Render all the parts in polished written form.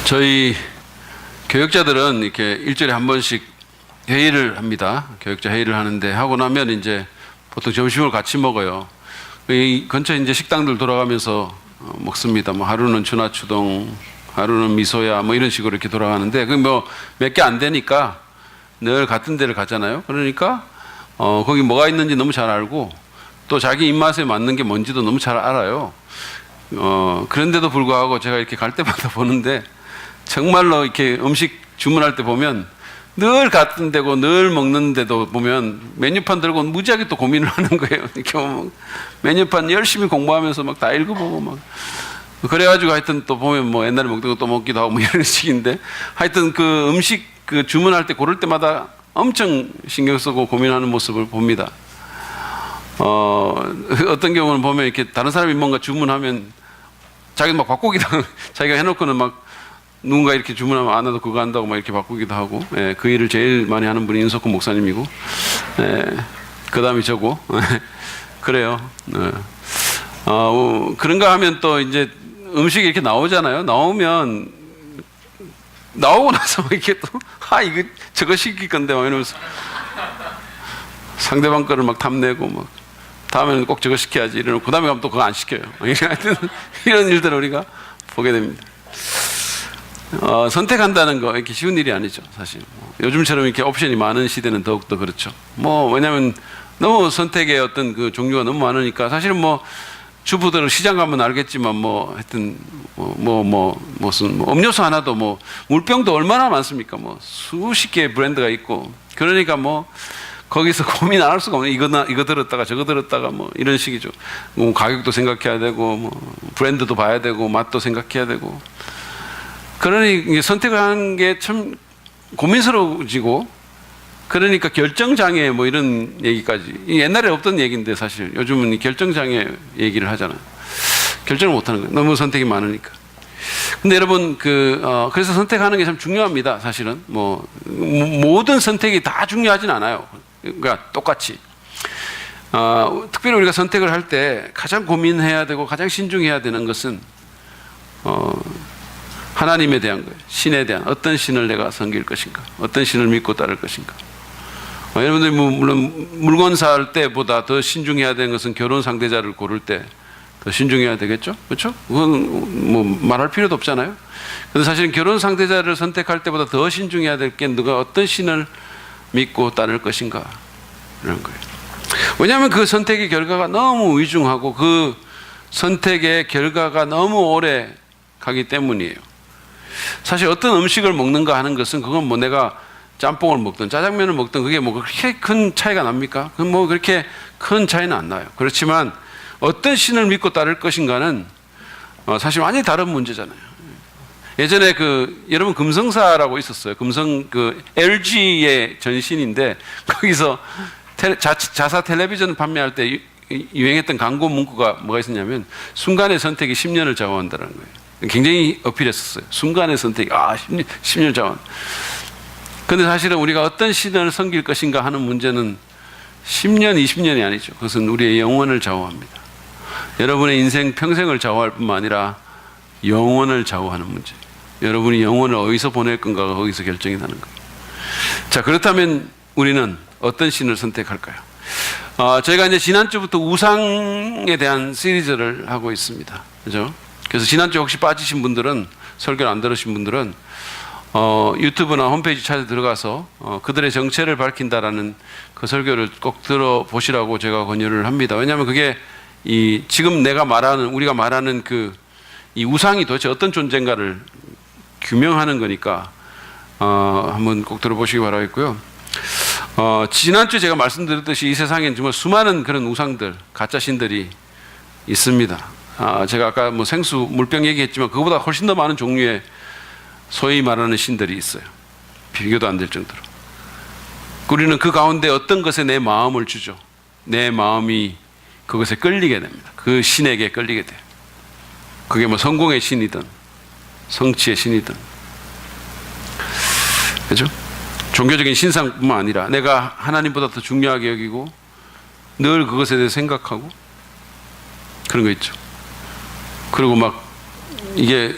저희 교역자들은 이렇게 일주일에 한 번씩 회의를 합니다. 교역자 회의를 하는데 하고 나면 이제 보통 점심을 같이 먹어요. 이 근처에 이제 식당들 돌아가면서 먹습니다. 뭐 하루는 추나추동, 하루는 미소야, 뭐 이런 식으로 이렇게 돌아가는데 그 뭐 몇 개 안 되니까 늘 같은 데를 가잖아요. 그러니까 거기 뭐가 있는지 너무 잘 알고 또 자기 입맛에 맞는 게 뭔지도 너무 잘 알아요. 그런데도 불구하고 제가 이렇게 갈 때마다 보는데 정말로 이렇게 음식 주문할 때 보면 늘 같은 데고 늘 먹는데도 보면 메뉴판 들고 무지하게 또 고민을 하는 거예요. 이렇게 메뉴판 열심히 공부하면서 막 다 읽어보고 막 그래가지고 하여튼 또 보면 뭐 옛날에 먹던 거 또 먹기도 하고 뭐 이런 식인데 하여튼 그 음식 그 주문할 때 고를 때마다 엄청 신경 쓰고 고민하는 모습을 봅니다. 어떤 경우는 보면 이렇게 다른 사람이 뭔가 주문하면 자기는 막 바꾸기도 하고 자기가 해놓고는 막 누군가 이렇게 주문하면 안 해도 그거 한다고 막 이렇게 바꾸기도 하고, 예, 그 일을 제일 많이 하는 분이 인석훈 목사님이고, 예, 그 다음이 저고, 그래요. 그런가 하면 또 이제 음식이 이렇게 나오잖아요. 나오고 나서 이렇게 또, 이거 저거 시킬 건데, 막 이러면서 상대방 거를 막 탐내고, 막 다음에는 꼭 저거 시켜야지 이러고, 그 다음에 가면 또 그거 안 시켜요. 하여튼 이런 일들을 우리가 보게 됩니다. 선택한다는 거 이렇게 쉬운 일이 아니죠, 사실. 요즘처럼 이렇게 옵션이 많은 시대는 더욱더 그렇죠. 왜냐면 너무 선택의 어떤 그 종류가 너무 많으니까 사실은 주부들은 시장 가면 알겠지만 하여튼 무슨 음료수 하나도 물병도 얼마나 많습니까? 수십 개의 브랜드가 있고 그러니까 거기서 고민 안 할 수가 없네. 이거 들었다가 저거 들었다가 이런 식이죠. 가격도 생각해야 되고 브랜드도 봐야 되고 맛도 생각해야 되고. 그러니 선택을 하는 게 참 고민스러워지고 그러니까 결정장애 이런 얘기까지 옛날에 없던 얘기인데 사실 요즘은 결정장애 얘기를 하잖아요. 결정을 못하는 거예요. 너무 선택이 많으니까. 근데 여러분 그래서 선택하는 게 참 중요합니다. 사실은 모든 선택이 다 중요하진 않아요. 그러니까 똑같이 특별히 우리가 선택을 할 때 가장 고민해야 되고 가장 신중해야 되는 것은 하나님에 대한 거예요. 신에 대한 어떤 신을 내가 섬길 것인가, 어떤 신을 믿고 따를 것인가. 여러분들이 물론 물건 살 때보다 더 신중해야 되는 것은 결혼 상대자를 고를 때 더 신중해야 되겠죠, 그렇죠? 그건 말할 필요도 없잖아요. 근데 사실은 결혼 상대자를 선택할 때보다 더 신중해야 될 게 누가 어떤 신을 믿고 따를 것인가 이런 거예요. 왜냐하면 그 선택의 결과가 너무 위중하고 그 선택의 결과가 너무 오래 가기 때문이에요. 사실 어떤 음식을 먹는가 하는 것은 그건 내가 짬뽕을 먹든 짜장면을 먹든 그게 그렇게 큰 차이가 납니까? 그건 그렇게 큰 차이는 안 나요. 그렇지만 어떤 신을 믿고 따를 것인가는 사실 완전히 다른 문제잖아요. 예전에 여러분 금성사라고 있었어요. LG의 전신인데 거기서 자사 텔레비전 판매할 때 유행했던 광고 문구가 뭐가 있었냐면 순간의 선택이 10년을 좌우한다는 거예요. 굉장히 어필했었어요. 순간의 선택이 10년 자원. 그런데 사실은 우리가 어떤 신을 섬길 것인가 하는 문제는 10년, 20년이 아니죠. 그것은 우리의 영혼을 좌우합니다. 여러분의 인생 평생을 좌우할 뿐만 아니라 영혼을 좌우하는 문제. 여러분이 영혼을 어디서 보낼 건가가 거기서 결정이 나는 거예요. 자, 그렇다면 우리는 어떤 신을 선택할까요? 저희가 이제 지난주부터 우상에 대한 시리즈를 하고 있습니다. 그죠? 그래서 지난주 혹시 빠지신 분들은, 설교를 안 들으신 분들은 유튜브나 홈페이지 찾아 들어가서 그들의 정체를 밝힌다라는 그 설교를 꼭 들어보시라고 제가 권유를 합니다. 왜냐하면 그게 지금 우리가 말하는 이 우상이 도대체 어떤 존재인가를 규명하는 거니까 한번 꼭 들어보시기 바라겠고요. 지난주에 제가 말씀드렸듯이 이 세상엔 정말 수많은 그런 우상들, 가짜 신들이 있습니다. 제가 아까 생수, 물병 얘기했지만 그거보다 훨씬 더 많은 종류의 소위 말하는 신들이 있어요. 비교도 안 될 정도로. 우리는 그 가운데 어떤 것에 내 마음을 주죠. 내 마음이 그것에 끌리게 됩니다. 그 신에게 끌리게 돼요. 그게 성공의 신이든 성취의 신이든. 그렇죠? 종교적인 신상뿐만 아니라 내가 하나님보다 더 중요하게 여기고 늘 그것에 대해 생각하고 그런 거 있죠. 그리고 이게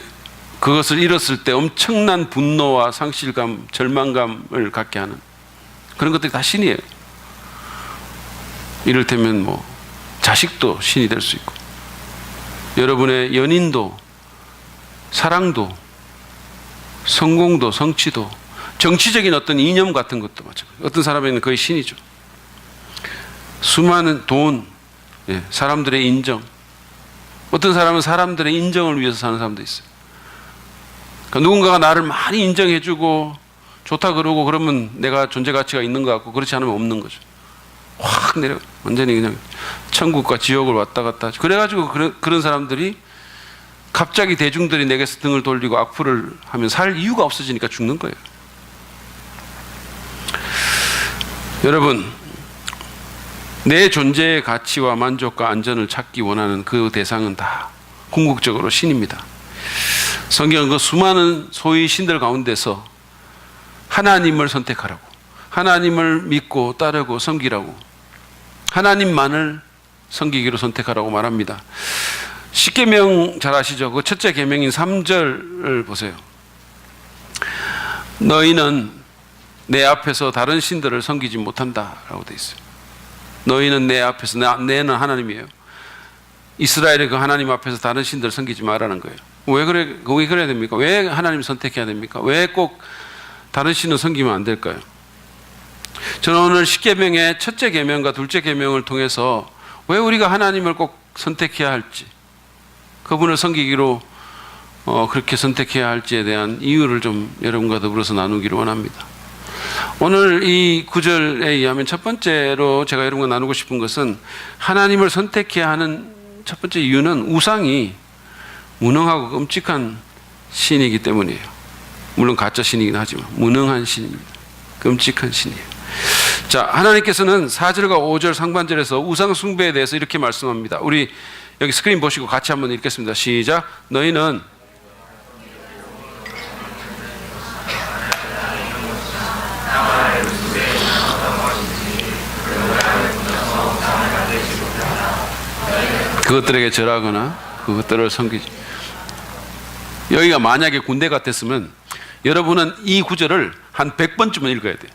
그것을 잃었을 때 엄청난 분노와 상실감, 절망감을 갖게 하는 그런 것들이 다 신이에요. 이를테면 뭐 자식도 신이 될 수 있고, 여러분의 연인도, 사랑도, 성공도, 성취도, 정치적인 어떤 이념 같은 것도 마찬가지예요. 어떤 사람에게는 거의 신이죠. 수많은 돈, 사람들의 인정. 어떤 사람은 사람들의 인정을 위해서 사는 사람도 있어요. 그러니까 누군가가 나를 많이 인정해주고 좋다 그러고 그러면 내가 존재 가치가 있는 것 같고, 그렇지 않으면 없는 거죠. 확 내려, 완전히 그냥 천국과 지옥을 왔다 갔다 하죠. 그래가지고 그런 사람들이 갑자기 대중들이 내게서 등을 돌리고 악플을 하면 살 이유가 없어지니까 죽는 거예요. 여러분, 내 존재의 가치와 만족과 안전을 찾기 원하는 그 대상은 다 궁극적으로 신입니다. 성경은 그 수많은 소위 신들 가운데서 하나님을 선택하라고, 하나님을 믿고 따르고 섬기라고, 하나님만을 섬기기로 선택하라고 말합니다. 십계명 잘 아시죠? 그 첫째 계명인 3절을 보세요. 너희는 내 앞에서 다른 신들을 섬기지 못한다라고 되어 있어요. 너희는 내 앞에서, 내는 하나님이에요. 이스라엘의 그 하나님 앞에서 다른 신들을 섬기지 말라는 거예요. 왜 그래야 됩니까? 왜 하나님 선택해야 됩니까? 왜 꼭 다른 신을 섬기면 안 될까요? 저는 오늘 십계명의 첫째 계명과 둘째 계명을 통해서 왜 우리가 하나님을 꼭 선택해야 할지, 그분을 섬기기로 그렇게 선택해야 할지에 대한 이유를 좀 여러분과 더불어서 나누기를 원합니다. 오늘 이 구절에 의하면 첫 번째로 제가 여러분과 나누고 싶은 것은, 하나님을 선택해야 하는 첫 번째 이유는 우상이 무능하고 끔찍한 신이기 때문이에요. 물론 가짜 신이긴 하지만 무능한 신입니다. 끔찍한 신이에요. 자, 하나님께서는 4절과 5절 상반절에서 우상 숭배에 대해서 이렇게 말씀합니다. 우리 여기 스크린 보시고 같이 한번 읽겠습니다. 시작. 너희는 그것들에게 절하거나 그것들을 섬기지. 여기가 만약에 군대 같았으면 여러분은 이 구절을 한 100번쯤은 읽어야 돼요.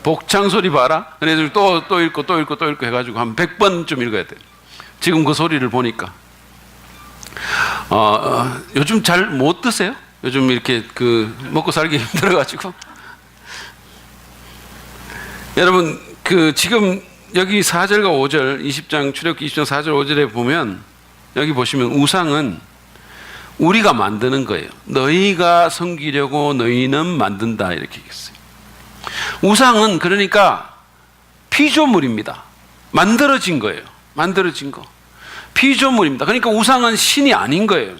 복창 소리 봐라. 그래서 또 읽고 또 읽고 또 읽고 해가지고 한 100번쯤 읽어야 돼요. 지금 그 소리를 보니까 요즘 잘 못 드세요? 요즘 이렇게 먹고 살기 힘들어가지고. 여러분, 지금 여기 4절과 5절, 20장 출애굽기 20장 4절 5절에 보면, 여기 보시면 우상은 우리가 만드는 거예요. 너희가 섬기려고 너희는 만든다, 이렇게 얘기했어요. 우상은 그러니까 피조물입니다. 만들어진 거예요. 만들어진 거. 피조물입니다. 그러니까 우상은 신이 아닌 거예요.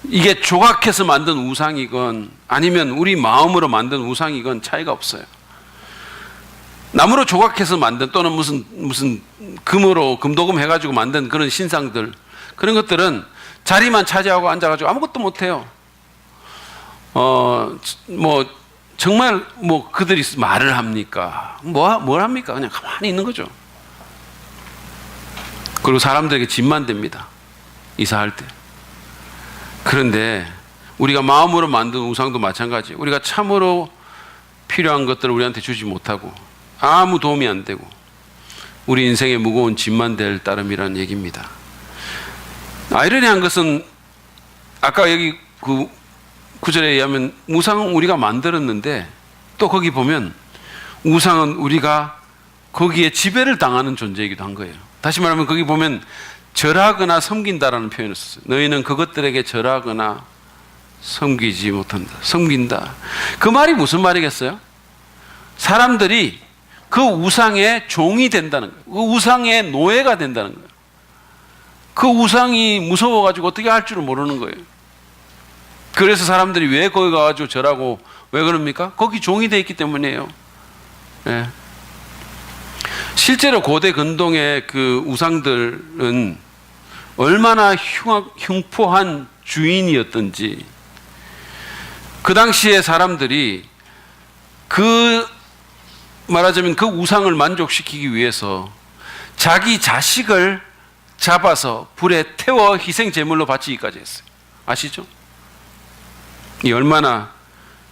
이게 조각해서 만든 우상이건 아니면 우리 마음으로 만든 우상이건 차이가 없어요. 나무로 조각해서 만든, 또는 무슨 금으로 금도금 해가지고 만든 그런 신상들, 그런 것들은 자리만 차지하고 앉아가지고 아무것도 못해요. 정말 그들이 말을 합니까? 뭘 합니까? 그냥 가만히 있는 거죠. 그리고 사람들에게 짐만 됩니다. 이사할 때. 그런데 우리가 마음으로 만든 우상도 마찬가지예요. 우리가 참으로 필요한 것들을 우리한테 주지 못하고 아무 도움이 안 되고 우리 인생에 무거운 짐만 될 따름이라는 얘기입니다. 아이러니한 것은 아까 여기 그 구절에 의하면 우상은 우리가 만들었는데, 또 거기 보면 우상은 우리가 거기에 지배를 당하는 존재이기도 한 거예요. 다시 말하면 거기 보면 절하거나 섬긴다라는 표현을 썼어요. 너희는 그것들에게 절하거나 섬기지 못한다. 섬긴다. 그 말이 무슨 말이겠어요? 사람들이 그 우상의 종이 된다는 거예요. 그 우상의 노예가 된다는 거예요. 그 우상이 무서워가지고 어떻게 할 줄을 모르는 거예요. 그래서 사람들이 왜 거기 가가지고 절하고 왜 그럽니까? 거기 종이 돼 있기 때문이에요. 네. 실제로 고대 근동의 그 우상들은 얼마나 흉포한 주인이었던지, 그 당시에 사람들이 말하자면 그 우상을 만족시키기 위해서 자기 자식을 잡아서 불에 태워 희생 제물로 바치기까지 했어요. 아시죠? 이 얼마나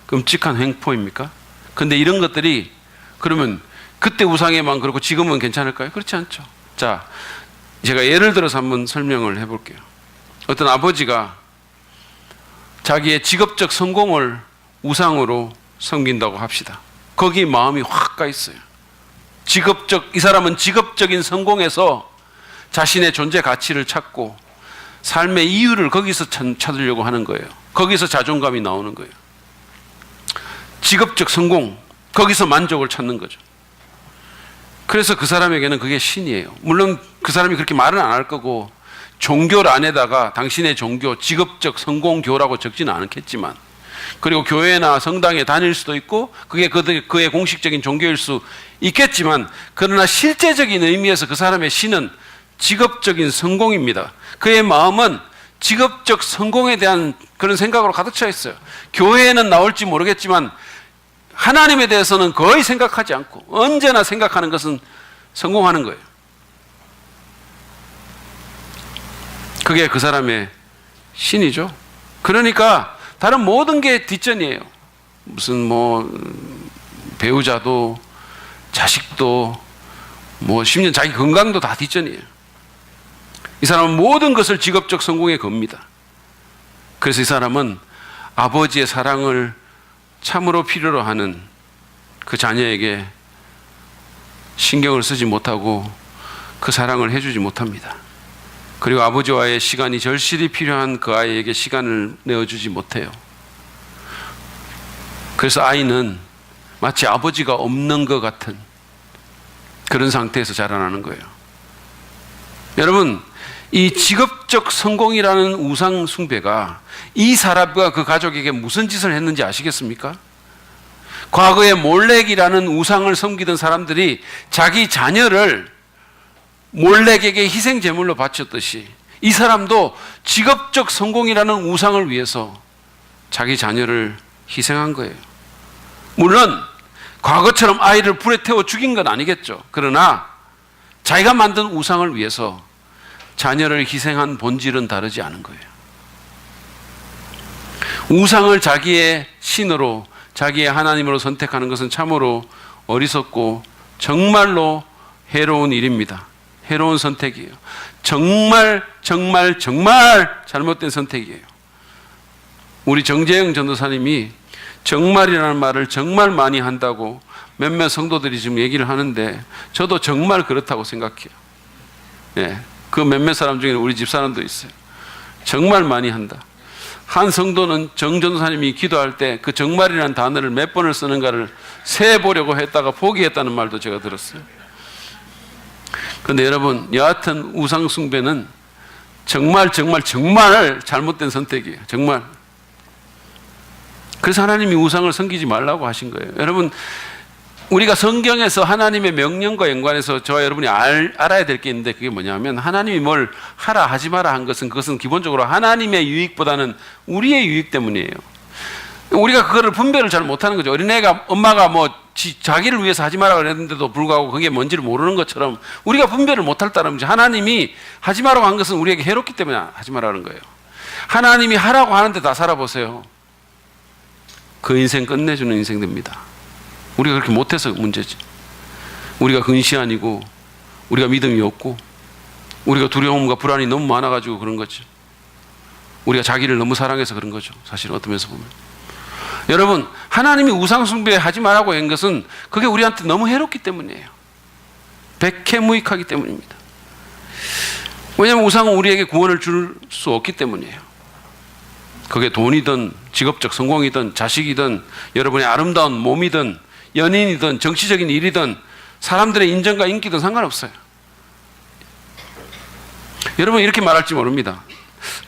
끔찍한 횡포입니까? 근데 이런 것들이 그러면 그때 우상에만 그렇고 지금은 괜찮을까요? 그렇지 않죠. 자, 제가 예를 들어서 한번 설명을 해볼게요. 어떤 아버지가 자기의 직업적 성공을 우상으로 섬긴다고 합시다. 거기 마음이 확 가 있어요. 이 사람은 직업적인 성공에서 자신의 존재 가치를 찾고 삶의 이유를 거기서 찾으려고 하는 거예요. 거기서 자존감이 나오는 거예요. 직업적 성공, 거기서 만족을 찾는 거죠. 그래서 그 사람에게는 그게 신이에요. 물론 그 사람이 그렇게 말은 안 할 거고 종교 안에다가 당신의 종교, 직업적 성공교라고 적지는 않겠지만, 그리고 교회나 성당에 다닐 수도 있고 그게 그의 공식적인 종교일 수 있겠지만, 그러나 실제적인 의미에서 그 사람의 신은 직업적인 성공입니다. 그의 마음은 직업적 성공에 대한 그런 생각으로 가득 차 있어요. 교회에는 나올지 모르겠지만 하나님에 대해서는 거의 생각하지 않고 언제나 생각하는 것은 성공하는 거예요. 그게 그 사람의 신이죠. 그러니까 다른 모든 게 뒷전이에요. 무슨 배우자도 자식도 심지어 자기 건강도 다 뒷전이에요. 이 사람은 모든 것을 직업적 성공에 겁니다. 그래서 이 사람은 아버지의 사랑을 참으로 필요로 하는 그 자녀에게 신경을 쓰지 못하고 그 사랑을 해주지 못합니다. 그리고 아버지와의 시간이 절실히 필요한 그 아이에게 시간을 내어주지 못해요. 그래서 아이는 마치 아버지가 없는 것 같은 그런 상태에서 자라나는 거예요. 여러분, 이 직업적 성공이라는 우상 숭배가 이 사람과 그 가족에게 무슨 짓을 했는지 아시겠습니까? 과거에 몰렉이라는 우상을 섬기던 사람들이 자기 자녀를 몰렉에게 희생 제물로 바쳤듯이 이 사람도 직업적 성공이라는 우상을 위해서 자기 자녀를 희생한 거예요. 물론 과거처럼 아이를 불에 태워 죽인 건 아니겠죠. 그러나 자기가 만든 우상을 위해서 자녀를 희생한 본질은 다르지 않은 거예요. 우상을 자기의 신으로, 자기의 하나님으로 선택하는 것은 참으로 어리석고 정말로 해로운 일입니다. 해로운 선택이에요. 정말 잘못된 선택이에요. 우리 정재영 전도사님이 정말이라는 말을 정말 많이 한다고 몇몇 성도들이 지금 얘기를 하는데 저도 정말 그렇다고 생각해요. 예, 그 몇몇 사람 중에 우리 집사람도 있어요. 정말 많이 한다. 한 성도는 정 전도사님이 기도할 때 그 정말이라는 단어를 몇 번을 쓰는가를 세보려고 했다가 포기했다는 말도 제가 들었어요. 그런데 여러분, 여하튼 우상 숭배는 정말 잘못된 선택이에요. 정말. 그래서 하나님이 우상을 섬기지 말라고 하신 거예요. 여러분, 우리가 성경에서 하나님의 명령과 연관해서 저와 여러분이 알아야 될 게 있는데, 그게 뭐냐면 하나님이 뭘 하라 하지 마라 한 것은 그것은 기본적으로 하나님의 유익보다는 우리의 유익 때문이에요. 우리가 그거를 분별을 잘 못하는 거죠. 어린애가 엄마가 자기를 위해서 하지 마라 그랬는데도 불구하고 그게 뭔지를 모르는 것처럼 우리가 분별을 못할 따름이죠. 하나님이 하지 마라고 한 것은 우리에게 해롭기 때문에 하지 마라는 거예요. 하나님이 하라고 하는데 다 살아보세요. 그 인생 끝내주는 인생 됩니다. 우리가 그렇게 못해서 문제지. 우리가 근시안이고 우리가 믿음이 없고 우리가 두려움과 불안이 너무 많아가지고 그런 거죠. 우리가 자기를 너무 사랑해서 그런 거죠. 사실 어떤 면에서 보면. 여러분, 하나님이 우상 숭배하지 말라고 한 것은 그게 우리한테 너무 해롭기 때문이에요. 백해무익하기 때문입니다. 왜냐하면 우상은 우리에게 구원을 줄 수 없기 때문이에요. 그게 돈이든 직업적 성공이든 자식이든 여러분의 아름다운 몸이든 연인이든 정치적인 일이든 사람들의 인정과 인기든 상관없어요. 여러분 이렇게 말할지 모릅니다.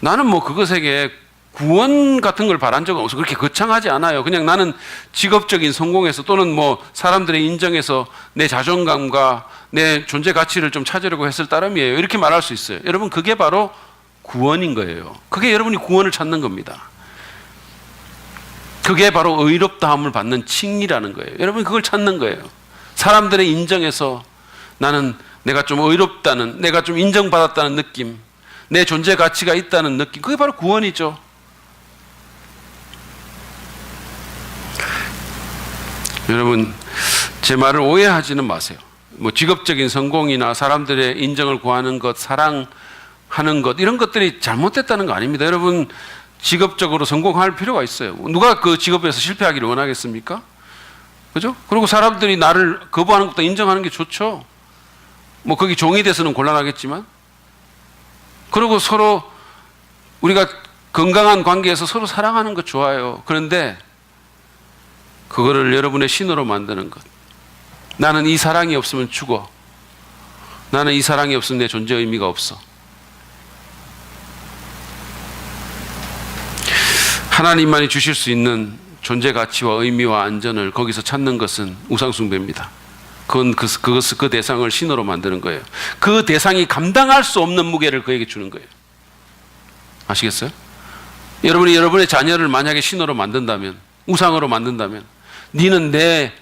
나는 그것에게 구원 같은 걸 바란 적은 없어. 그렇게 거창하지 않아요. 그냥 나는 직업적인 성공에서 또는 사람들의 인정에서 내 자존감과 내 존재 가치를 좀 찾으려고 했을 따름이에요. 이렇게 말할 수 있어요. 여러분 그게 바로 구원인 거예요. 그게 여러분이 구원을 찾는 겁니다. 그게 바로 의롭다함을 받는 칭의라는 거예요. 여러분이 그걸 찾는 거예요. 사람들의 인정에서 나는 내가 좀 의롭다는, 내가 좀 인정받았다는 느낌, 내 존재 가치가 있다는 느낌, 그게 바로 구원이죠. 여러분, 제 말을 오해하지는 마세요. 뭐 직업적인 성공이나 사람들의 인정을 구하는 것, 사랑하는 것, 이런 것들이 잘못됐다는 거 아닙니다. 여러분, 직업적으로 성공할 필요가 있어요. 누가 그 직업에서 실패하기를 원하겠습니까? 그죠? 그리고 사람들이 나를 거부하는 것도 인정하는 게 좋죠. 뭐 거기 종이 돼서는 곤란하겠지만, 그리고 서로 우리가 건강한 관계에서 서로 사랑하는 것 좋아요. 그런데 그거를 여러분의 신으로 만드는 것. 나는 이 사랑이 없으면 죽어. 나는 이 사랑이 없으면 내 존재 의미가 없어. 하나님만이 주실 수 있는 존재 가치와 의미와 안전을 거기서 찾는 것은 우상숭배입니다. 그건 그 대상을 신으로 만드는 거예요. 그 대상이 감당할 수 없는 무게를 그에게 주는 거예요. 아시겠어요? 여러분이 여러분의 자녀를 만약에 신으로 만든다면, 우상으로 만든다면, 너는 내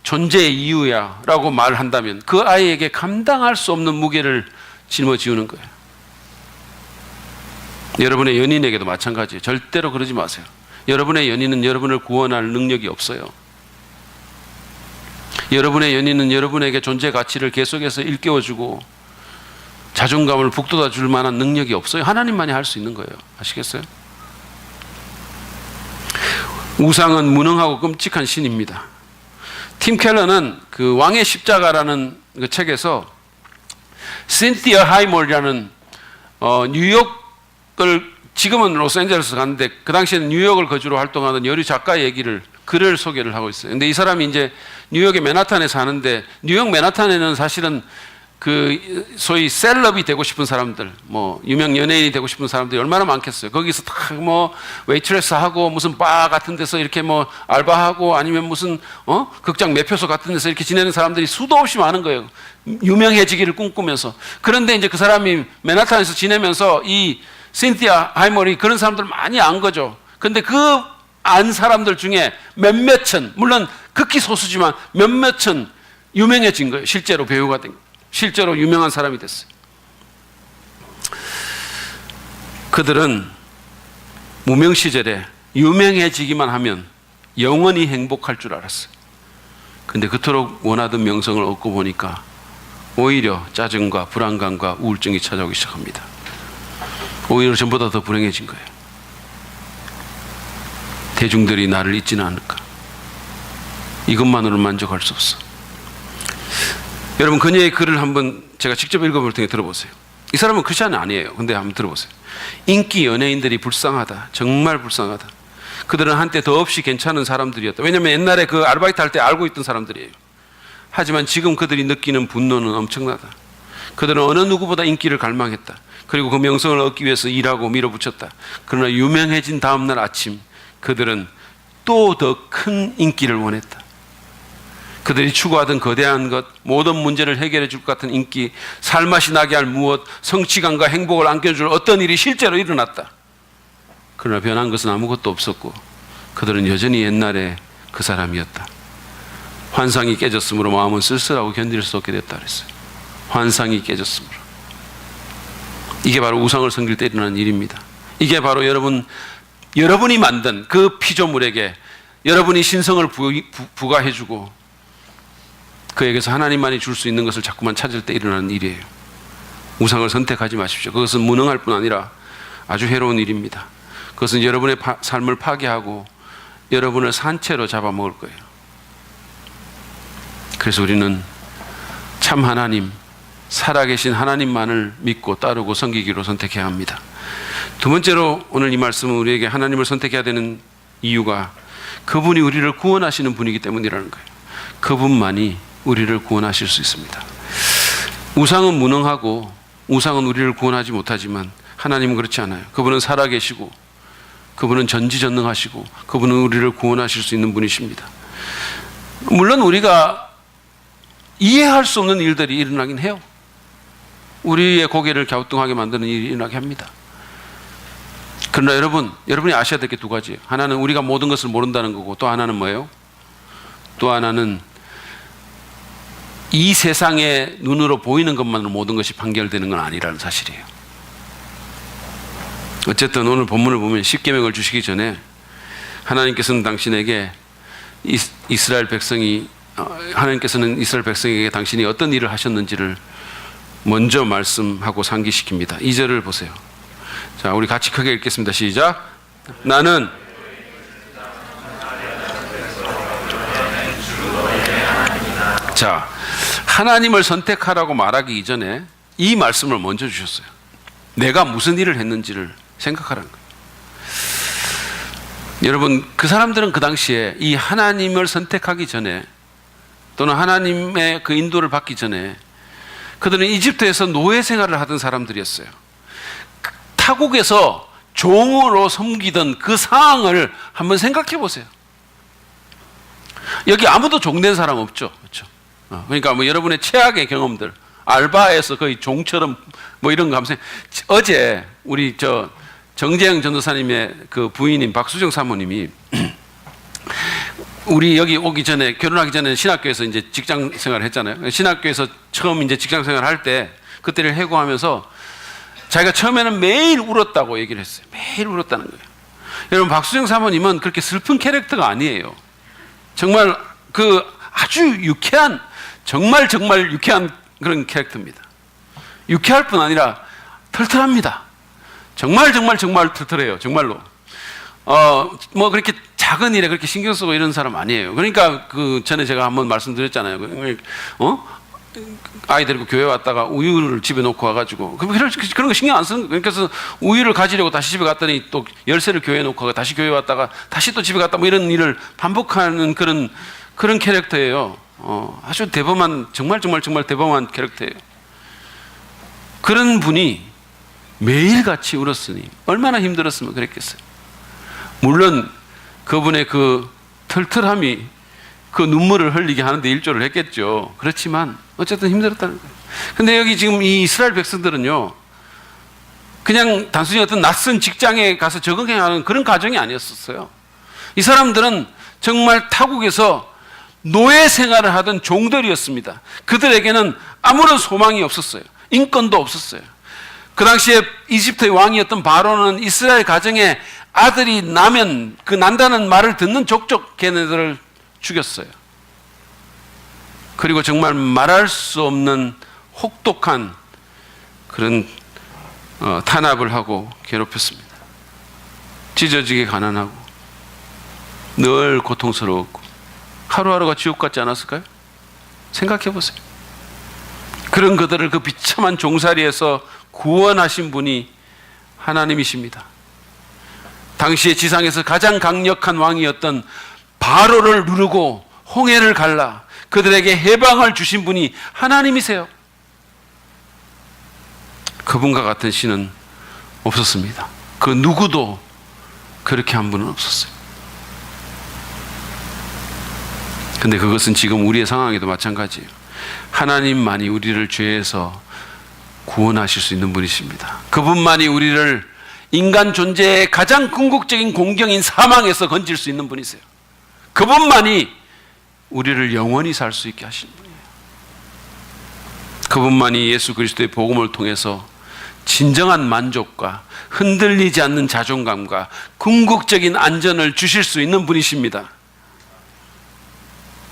존재의 이유야 라고 말한다면 그 아이에게 감당할 수 없는 무게를 짊어지우는 거예요. 여러분의 연인에게도 마찬가지예요. 절대로 그러지 마세요. 여러분의 연인은 여러분을 구원할 능력이 없어요. 여러분의 연인은 여러분에게 존재 가치를 계속해서 일깨워주고 자존감을 북돋아 줄 만한 능력이 없어요. 하나님만이 할 수 있는 거예요. 아시겠어요? 우상은 무능하고 끔찍한 신입니다. 팀 켈러는 그 왕의 십자가라는 그 책에서 신티아 하이몰이라는 뉴욕을, 지금은 로스앤젤레스 갔는데 그 당시에는 뉴욕을 거주로 활동하던 여류 작가의 얘기를, 글을 소개를 하고 있어요. 근데 이 사람이 이제 뉴욕의 맨하탄에 사는데, 뉴욕 맨하탄에는 사실은 그 소위 셀럽이 되고 싶은 사람들, 뭐 유명 연예인이 되고 싶은 사람들이 얼마나 많겠어요. 거기서 다 뭐 웨이트레스 하고 무슨 바 같은 데서 이렇게 뭐 알바하고 아니면 무슨 극장 매표소 같은 데서 이렇게 지내는 사람들이 수도 없이 많은 거예요. 유명해지기를 꿈꾸면서. 그런데 이제 그 사람이 맨하탄에서 지내면서 이 신티아 하이머리 그런 사람들 많이 안 거죠. 근데 그 안 사람들 중에 몇몇은, 물론 극히 소수지만 몇몇은 유명해진 거예요. 실제로 배우가 된 거예요. 실제로 유명한 사람이 됐어요. 그들은 무명 시절에 유명해지기만 하면 영원히 행복할 줄 알았어요. 근데 그토록 원하던 명성을 얻고 보니까 오히려 짜증과 불안감과 우울증이 찾아오기 시작합니다. 오히려 전보다 더 불행해진 거예요. 대중들이 나를 잊지는 않을까. 이것만으로는 만족할 수 없어. 여러분, 그녀의 글을 한번 제가 직접 읽어볼 테니 들어보세요. 이 사람은 크리스찬은 아니에요. 근데 한번 들어보세요. 인기 연예인들이 불쌍하다. 정말 불쌍하다. 그들은 한때 더없이 괜찮은 사람들이었다. 왜냐하면 옛날에 그 아르바이트 할 때 알고 있던 사람들이에요. 하지만 지금 그들이 느끼는 분노는 엄청나다. 그들은 어느 누구보다 인기를 갈망했다. 그리고 그 명성을 얻기 위해서 일하고 밀어붙였다. 그러나 유명해진 다음날 아침 그들은 또 더 큰 인기를 원했다. 그들이 추구하던 거대한 것, 모든 문제를 해결해 줄 것 같은 인기, 살맛이 나게 할 무엇, 성취감과 행복을 안겨줄 어떤 일이 실제로 일어났다. 그러나 변한 것은 아무것도 없었고 그들은 여전히 옛날에 그 사람이었다. 환상이 깨졌으므로 마음은 쓸쓸하고 견딜 수 없게 됐다 그랬어요. 환상이 깨졌으므로. 이게 바로 우상을 섬길 때 일어나는 일입니다. 이게 바로 여러분이 만든 그 피조물에게 여러분이 신성을 부과해주고 그에게서 하나님만이 줄 수 있는 것을 자꾸만 찾을 때 일어나는 일이에요. 우상을 선택하지 마십시오. 그것은 무능할 뿐 아니라 아주 해로운 일입니다. 그것은 여러분의 삶을 파괴하고 여러분을 산채로 잡아먹을 거예요. 그래서 우리는 참 하나님, 살아계신 하나님만을 믿고 따르고 섬기기로 선택해야 합니다. 두 번째로 오늘 이 말씀은 우리에게 하나님을 선택해야 되는 이유가 그분이 우리를 구원하시는 분이기 때문이라는 거예요. 그분만이 우리를 구원하실 수 있습니다. 우상은 무능하고 우상은 우리를 구원하지 못하지만 하나님은 그렇지 않아요. 그분은 살아계시고 그분은 전지전능하시고 그분은 우리를 구원하실 수 있는 분이십니다. 물론 우리가 이해할 수 없는 일들이 일어나긴 해요. 우리의 고개를 갸우뚱하게 만드는 일이 일어나게 합니다. 그러나 여러분이 아셔야 될 게 두 가지예요. 하나는 우리가 모든 것을 모른다는 거고 또 하나는 뭐예요? 또 하나는 이 세상의 눈으로 보이는 것만으로 모든 것이 판결되는 건 아니라는 사실이에요. 어쨌든 오늘 본문을 보면 십계명을 주시기 전에 하나님께서는 당신에게 이스라엘 백성이 하나님께서는 이스라엘 백성에게 당신이 어떤 일을 하셨는지를 먼저 말씀하고 상기시킵니다. 2절을 보세요. 자, 우리 같이 크게 읽겠습니다. 시작. 나는 자, 하나님을 선택하라고 말하기 이전에 이 말씀을 먼저 주셨어요. 내가 무슨 일을 했는지를 생각하라는 거예요. 여러분, 그 사람들은 그 당시에 이 하나님을 선택하기 전에 또는 하나님의 그 인도를 받기 전에 그들은 이집트에서 노예 생활을 하던 사람들이었어요. 타국에서 종으로 섬기던 그 상황을 한번 생각해 보세요. 여기 아무도 종된 사람 없죠. 그렇죠? 그러니까 뭐 여러분의 최악의 경험들, 알바에서 거의 종처럼 뭐 이런 거 하면서 어제 우리 정재영 전도사님의 그 부인인 박수정 사모님이 우리 여기 오기 전에 결혼하기 전에 신학교에서 이제 직장 생활을 했잖아요. 신학교에서 처음 이제 직장 생활을 할 때 그때를 해고하면서 자기가 처음에는 매일 울었다고 얘기를 했어요. 매일 울었다는 거예요. 여러분, 박수정 사모님은 그렇게 슬픈 캐릭터가 아니에요. 정말 그 아주 유쾌한, 정말 유쾌한 그런 캐릭터입니다. 유쾌할 뿐 아니라 털털합니다. 정말 털털해요. 정말로. 뭐 그렇게 작은 일에 그렇게 신경 쓰고 이런 사람 아니에요. 그러니까 그 전에 제가 한번 말씀드렸잖아요. 아이 데리고 교회 왔다가 우유를 집에 놓고 와가지고 그런 거 신경 안 쓰는 거예요. 그래서 우유를 가지려고 다시 집에 갔더니 또 열쇠를 교회에 놓고 다시 교회 왔다가 다시 또 집에 갔다 뭐 이런 일을 반복하는 그런 캐릭터예요. 아주 대범한, 정말 대범한 캐릭터예요. 그런 분이 매일같이 울었으니 얼마나 힘들었으면 그랬겠어요. 물론 그분의 그 털털함이 그 눈물을 흘리게 하는데 일조를 했겠죠. 그렇지만 어쨌든 힘들었다는 거예요. 근데 여기 지금 이 이스라엘 백성들은요, 그냥 단순히 어떤 낯선 직장에 가서 적응해야 하는 그런 가정이 아니었었어요. 이 사람들은 정말 타국에서 노예 생활을 하던 종들이었습니다. 그들에게는 아무런 소망이 없었어요. 인권도 없었어요. 그 당시에 이집트의 왕이었던 바로는 이스라엘 가정에 아들이 나면 그 난다는 말을 듣는 족족 걔네들을 죽였어요. 그리고 정말 말할 수 없는 혹독한 그런 탄압을 하고 괴롭혔습니다. 찢어지게 가난하고 늘 고통스러웠고 하루하루가 지옥 같지 않았을까요? 생각해 보세요. 그런 그들을 그 비참한 종살이에서 구원하신 분이 하나님이십니다. 당시에 지상에서 가장 강력한 왕이었던 바로를 누르고 홍해를 갈라 그들에게 해방을 주신 분이 하나님이세요. 그분과 같은 신은 없었습니다. 그 누구도 그렇게 한 분은 없었어요. 근데 그것은 지금 우리의 상황에도 마찬가지예요. 하나님만이 우리를 죄에서 구원하실 수 있는 분이십니다. 그분만이 우리를 인간 존재의 가장 궁극적인 공경인 사망에서 건질 수 있는 분이세요. 그분만이 우리를 영원히 살 수 있게 하시는 분이에요. 그분만이 예수 그리스도의 복음을 통해서 진정한 만족과 흔들리지 않는 자존감과 궁극적인 안전을 주실 수 있는 분이십니다.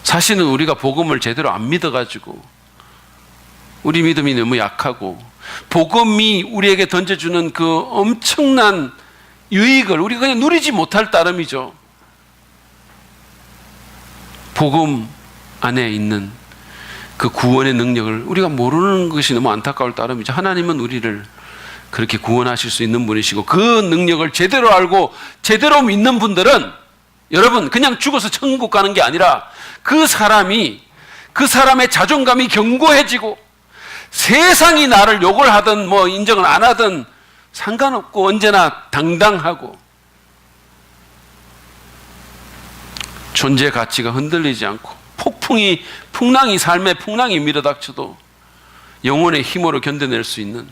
사실은 우리가 복음을 제대로 안 믿어가지고 우리 믿음이 너무 약하고 복음이 우리에게 던져주는 그 엄청난 유익을 우리가 그냥 누리지 못할 따름이죠. 복음 안에 있는 그 구원의 능력을 우리가 모르는 것이 너무 안타까울 따름이죠. 하나님은 우리를 그렇게 구원하실 수 있는 분이시고 그 능력을 제대로 알고 제대로 믿는 분들은 여러분 그냥 죽어서 천국 가는 게 아니라 그 사람의 자존감이 견고해지고 세상이 나를 욕을 하든 뭐 인정을 안 하든 상관없고 언제나 당당하고 존재 가치가 흔들리지 않고 삶의 풍랑이 밀어닥쳐도 영혼의 힘으로 견뎌낼 수 있는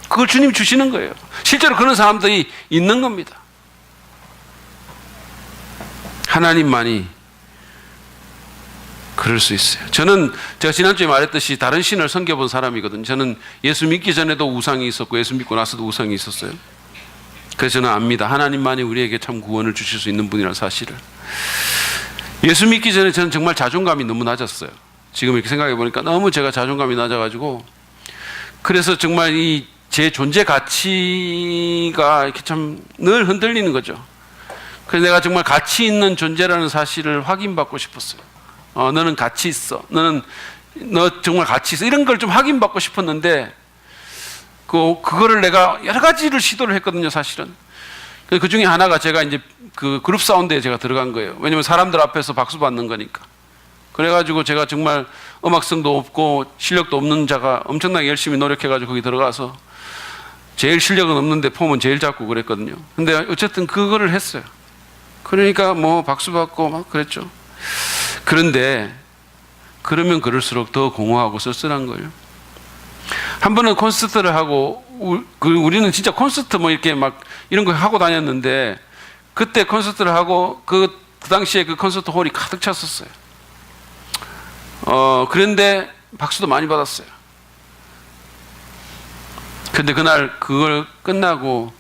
그걸 주님 주시는 거예요. 실제로 그런 사람들이 있는 겁니다. 하나님만이 그럴 수 있어요. 제가 지난주에 말했듯이 다른 신을 섬겨본 사람이거든요. 저는 예수 믿기 전에도 우상이 있었고 예수 믿고 나서도 우상이 있었어요. 그래서 저는 압니다. 하나님만이 우리에게 참 구원을 주실 수 있는 분이라는 사실을. 예수 믿기 전에 저는 정말 자존감이 너무 낮았어요. 지금 이렇게 생각해 보니까 너무 제가 자존감이 낮아가지고, 그래서 정말 이 제 존재 가치가 이렇게 참 늘 흔들리는 거죠. 그래서 내가 정말 가치 있는 존재라는 사실을 확인받고 싶었어요. 너는 가치 있어. 너 정말 가치 있어. 이런 걸 좀 확인받고 싶었는데, 그거를 내가 여러 가지를 시도를 했거든요, 사실은. 그 중에 하나가 제가 이제 그 그룹 사운드에 제가 들어간 거예요. 왜냐면 사람들 앞에서 박수 받는 거니까. 그래가지고 제가 정말 음악성도 없고 실력도 없는 자가 엄청나게 열심히 노력해가지고 거기 들어가서 제일 실력은 없는데 폼은 제일 잡고 그랬거든요. 근데 어쨌든 그거를 했어요. 그러니까 뭐 박수 받고 막 그랬죠. 그런데 그러면 그럴수록 더 공허하고 쓸쓸한 거예요. 한 번은 콘서트를 하고, 우리는 진짜 콘서트 뭐 이렇게 막 이런 거 하고 다녔는데, 그때 콘서트를 하고 그 당시에 그 콘서트 홀이 가득 찼었어요. 그런데 박수도 많이 받았어요. 근데 그날 그걸 끝나고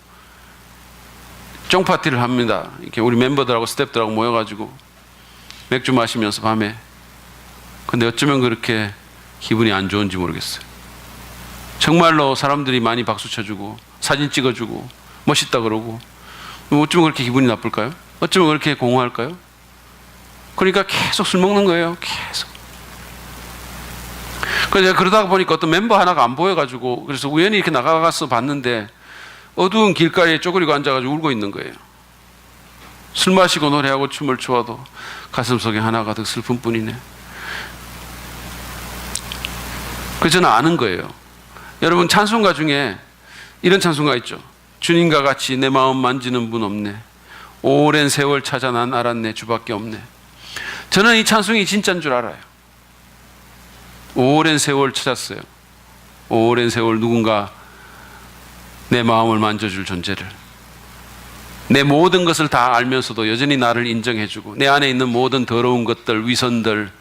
쫑파티를 합니다. 이렇게 우리 멤버들하고 스태프들하고 모여가지고 맥주 마시면서 밤에. 근데 어쩌면 그렇게 기분이 안 좋은지 모르겠어요. 정말로 사람들이 많이 박수 쳐주고 사진 찍어주고 멋있다 그러고, 어쩌면 그렇게 기분이 나쁠까요? 어쩌면 그렇게 공허할까요? 그러니까 계속 술 먹는 거예요. 계속. 그래서 그러다가 보니까 어떤 멤버 하나가 안 보여가지고, 그래서 우연히 이렇게 나가서 봤는데 어두운 길가에 쪼그리고 앉아가지고 울고 있는 거예요. 술 마시고 노래하고 춤을 추어도 가슴속에 하나가 더 슬픈 뿐이네. 그래서 저는 아는 거예요. 여러분, 찬송가 중에 이런 찬송가 있죠. 주님과 같이 내 마음 만지는 분 없네. 오랜 세월 찾아 난 알았네. 주밖에 없네. 저는 이 찬송이 진짜인 줄 알아요. 오랜 세월 찾았어요. 오랜 세월 누군가 내 마음을 만져줄 존재를. 내 모든 것을 다 알면서도 여전히 나를 인정해주고, 내 안에 있는 모든 더러운 것들, 위선들,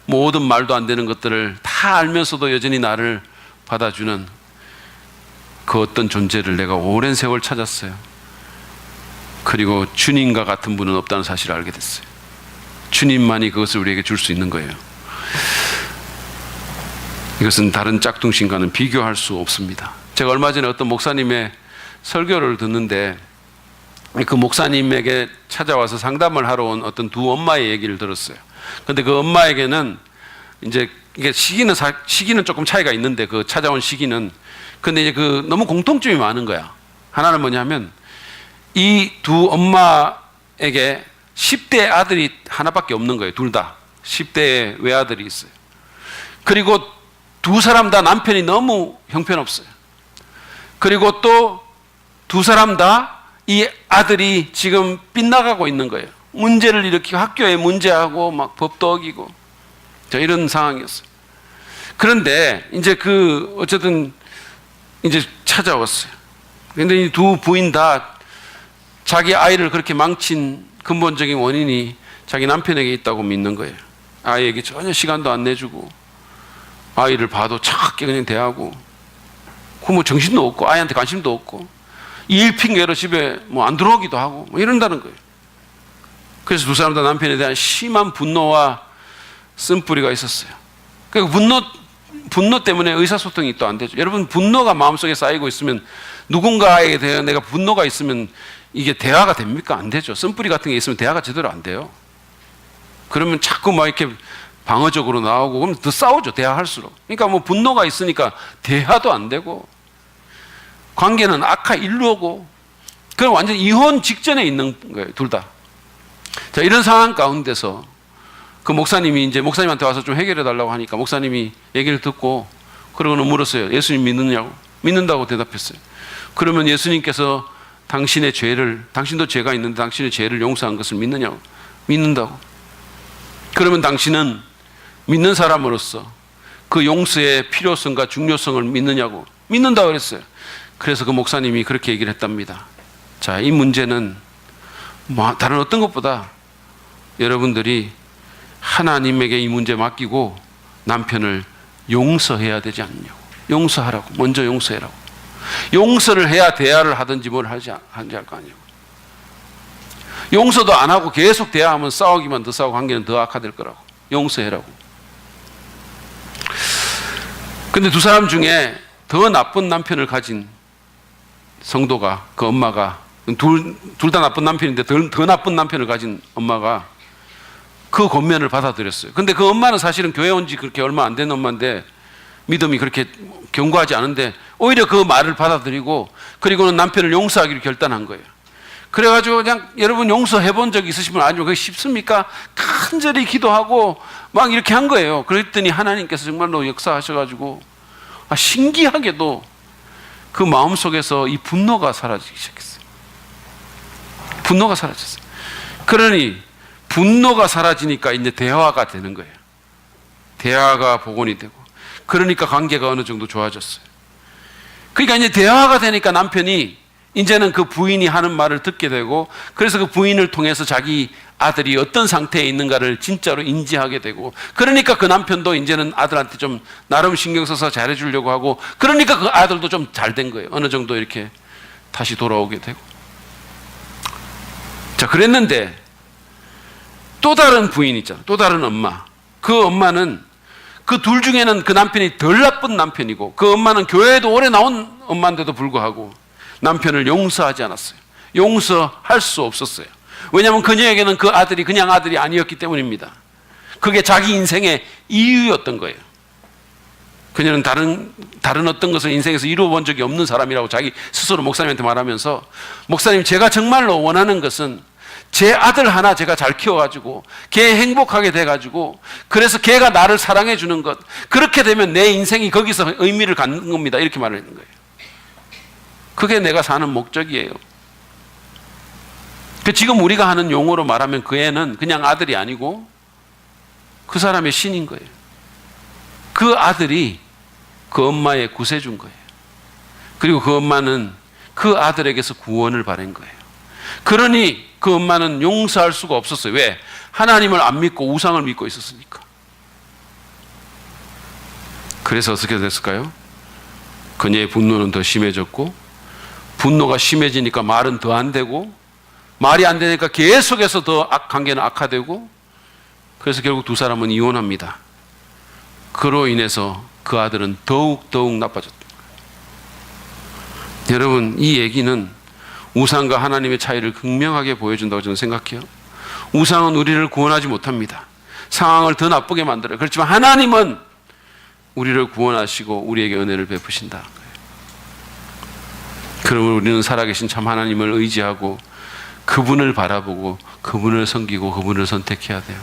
모든 말도 안 되는 것들을 다 알면서도 여전히 나를 받아주는 그 어떤 존재를 내가 오랜 세월 찾았어요. 그리고 주님과 같은 분은 없다는 사실을 알게 됐어요. 주님만이 그것을 우리에게 줄 수 있는 거예요. 이것은 다른 짝퉁신과는 비교할 수 없습니다. 제가 얼마 전에 어떤 목사님의 설교를 듣는데, 그 목사님에게 찾아와서 상담을 하러 온 어떤 두 엄마의 얘기를 들었어요. 근데 그 엄마에게는 이제 이게 시기는 조금 차이가 있는데, 그 찾아온 시기는, 근데 이제 너무 공통점이 많은 거야. 하나는 뭐냐면, 이 두 엄마에게 10대 아들이 하나밖에 없는 거예요. 둘 다 10대의 외아들이 있어요. 그리고 두 사람 다 남편이 너무 형편없어요. 그리고 또 두 사람 다 이 아들이 지금 빗나가고 있는 거예요. 문제를 일으키고 학교에 문제하고 막 법도 어기고 이런 상황이었어요. 그런데 이제 어쨌든 이제 찾아왔어요. 그런데 이 두 부인 다 자기 아이를 그렇게 망친 근본적인 원인이 자기 남편에게 있다고 믿는 거예요. 아이에게 전혀 시간도 안 내주고, 아이를 봐도 차갑게 그냥 대하고, 뭐 정신도 없고 아이한테 관심도 없고, 일 핑계로 집에 뭐 안 들어오기도 하고 뭐 이런다는 거예요. 그래서 두 사람 다 남편에 대한 심한 분노와 쓴뿌리가 있었어요. 그러니까 분노 때문에 의사소통이 또 안 되죠. 여러분, 분노가 마음속에 쌓이고 있으면, 누군가에 대한 내가 분노가 있으면 이게 대화가 됩니까? 안 되죠. 쓴뿌리 같은 게 있으면 대화가 제대로 안 돼요. 그러면 자꾸 막 이렇게 방어적으로 나오고, 그러면 더 싸우죠. 대화할수록. 그러니까 뭐 분노가 있으니까 대화도 안 되고, 관계는 악화 일로 오고, 그럼 완전 이혼 직전에 있는 거예요. 둘 다. 자, 이런 상황 가운데서 그 목사님이 이제 목사님한테 와서 좀 해결해 달라고 하니까, 목사님이 얘기를 듣고 그러고는 물었어요. 예수님 믿느냐고. 믿는다고 대답했어요. 그러면 예수님께서 당신의 죄를, 당신도 죄가 있는데 당신의 죄를 용서한 것을 믿느냐고. 믿는다고. 그러면 당신은 믿는 사람으로서 그 용서의 필요성과 중요성을 믿느냐고. 믿는다고 그랬어요. 그래서 그 목사님이 그렇게 얘기를 했답니다. 자, 이 문제는 뭐 다른 어떤 것보다 여러분들이 하나님에게 이 문제 맡기고 남편을 용서해야 되지 않느냐고. 용서하라고. 먼저 용서해라고. 용서를 해야 대화를 하든지 뭘 할거 아니냐고. 용서도 안 하고 계속 대화하면 싸우기만 더 싸우고 관계는 더 악화될 거라고. 용서해라고. 근데 두 사람 중에 더 나쁜 남편을 가진 성도가, 그 엄마가, 둘 다 나쁜 남편인데 더 나쁜 남편을 가진 엄마가 그 권면을 받아들였어요. 근데 그 엄마는 사실은 교회 온 지 그렇게 얼마 안 된 엄마인데 믿음이 그렇게 견고하지 않은데 오히려 그 말을 받아들이고 그리고는 남편을 용서하기로 결단한 거예요. 그래가지고 그냥 여러분 용서해 본 적 있으시면 아니면 그게 쉽습니까? 간절히 기도하고 막 이렇게 한 거예요. 그랬더니 하나님께서 정말로 역사하셔가지고 신기하게도 그 마음속에서 이 분노가 사라지기 시작했어요. 분노가 사라졌어요. 그러니 분노가 사라지니까 이제 대화가 되는 거예요. 대화가 복원이 되고 그러니까 관계가 어느 정도 좋아졌어요. 그러니까 이제 대화가 되니까 남편이 이제는 그 부인이 하는 말을 듣게 되고 그래서 그 부인을 통해서 자기 아들이 어떤 상태에 있는가를 진짜로 인지하게 되고 그러니까 그 남편도 이제는 아들한테 좀 나름 신경 써서 잘해주려고 하고 그러니까 그 아들도 좀 잘 된 거예요. 어느 정도 이렇게 다시 돌아오게 되고. 자, 그랬는데 또 다른 부인 있잖아. 또 다른 엄마. 그 엄마는 그 둘 중에는 그 남편이 덜 나쁜 남편이고 그 엄마는 교회에도 오래 나온 엄마인데도 불구하고 남편을 용서하지 않았어요. 용서할 수 없었어요. 왜냐하면 그녀에게는 그 아들이 그냥 아들이 아니었기 때문입니다. 그게 자기 인생의 이유였던 거예요. 그녀는 다른 어떤 것을 인생에서 이루어 본 적이 없는 사람이라고 자기 스스로 목사님한테 말하면서 목사님 제가 정말로 원하는 것은 제 아들 하나 제가 잘 키워가지고 걔 행복하게 돼가지고 그래서 걔가 나를 사랑해 주는 것 그렇게 되면 내 인생이 거기서 의미를 갖는 겁니다. 이렇게 말을 했는 거예요. 그게 내가 사는 목적이에요. 지금 우리가 하는 용어로 말하면 그 애는 그냥 아들이 아니고 그 사람의 신인 거예요. 그 아들이 그 엄마의 구세주인 거예요. 그리고 그 엄마는 그 아들에게서 구원을 바란 거예요. 그러니 그 엄마는 용서할 수가 없었어요. 왜? 하나님을 안 믿고 우상을 믿고 있었으니까. 그래서 어떻게 됐을까요? 그녀의 분노는 더 심해졌고 분노가 심해지니까 말은 더 안 되고 말이 안 되니까 계속해서 더 관계는 악화되고 그래서 결국 두 사람은 이혼합니다. 그로 인해서 그 아들은 더욱 나빠졌다. 여러분 이 얘기는 우상과 하나님의 차이를 극명하게 보여준다고 저는 생각해요. 우상은 우리를 구원하지 못합니다. 상황을 더 나쁘게 만들어요. 그렇지만 하나님은 우리를 구원하시고 우리에게 은혜를 베푸신다. 그러면 우리는 살아계신 참 하나님을 의지하고 그분을 바라보고 그분을 섬기고 그분을 선택해야 돼요.